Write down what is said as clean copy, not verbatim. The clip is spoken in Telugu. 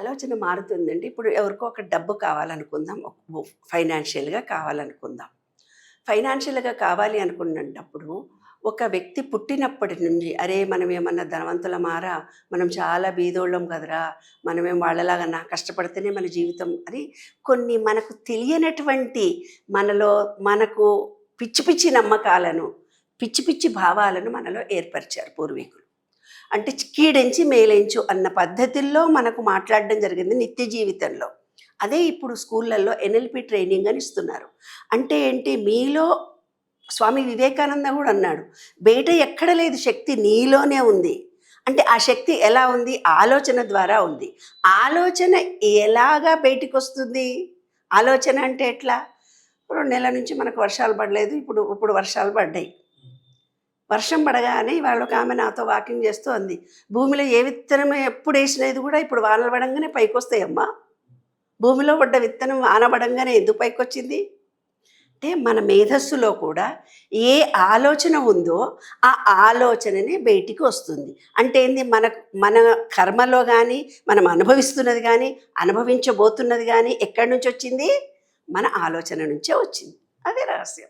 ఆలోచన మారుతుందండి. ఇప్పుడు ఎవరికో ఒక డబ్బు కావాలనుకుందాం. ఫైనాన్షియల్‌గా కావాలనుకుందాం. ఫైనాన్షియల్‌గా కావాలి అనుకున్నప్పుడు ఒక వ్యక్తి పుట్టినప్పటి నుండి అరే! మనం ఏమన్నా ధనవంతులమారా? మనం చాలా బీదోళ్ళం కదరా! మనమేం వాళ్ళలాగా కష్టపడితేనే మన జీవితం అని కొన్ని మనకు తెలియనటువంటి మనలో మనకు పిచ్చి పిచ్చి నమ్మకాలను, పిచ్చి పిచ్చి భావాలను మనలో ఏర్పరిచారు పూర్వీకులు. అంటే కీడెంచి మేలెంచు అన్న పద్ధతుల్లో మనకు మాట్లాడడం జరిగింది నిత్య జీవితంలో. అదే ఇప్పుడు స్కూళ్ళల్లో ఎన్ఎల్పి ట్రైనింగ్ అని ఇస్తున్నారు. అంటే ఏంటి, మీలో స్వామి వివేకానంద కూడా అన్నాడు, బయట ఎక్కడ లేదు శక్తి, నీలోనే ఉంది. అంటే ఆ శక్తి ఎలా ఉంది? ఆలోచన ద్వారా ఉంది. ఆలోచన ఎలాగా బయటికి వస్తుంది? ఆలోచన అంటే ఎట్లా? 2 నెలల నుంచి మనకు వర్షాలు పడలేదు, ఇప్పుడు వర్షాలు పడ్డాయి. వర్షం పడగానే ఇవాళ ఒక ఆమె నాతో వాకింగ్ చేస్తూ అంది, భూమిలో ఏ విత్తనం ఎప్పుడు వేసినది కూడా ఇప్పుడు వానలు పడంగానే పైకొస్తాయమ్మా. భూమిలో పడ్డ విత్తనం వాన పడంగానే ఎందుకు పైకొచ్చింది? అంటే మన మేధస్సులో కూడా ఏ ఆలోచన ఉందో ఆ ఆలోచననే బయటికి వస్తుంది. అంటే ఏంది, మన కర్మలో కానీ, మనం అనుభవిస్తున్నది కానీ, అనుభవించబోతున్నది కానీ ఎక్కడి నుంచి వచ్చింది? మన ఆలోచన నుంచే వచ్చింది. అదే రహస్యం.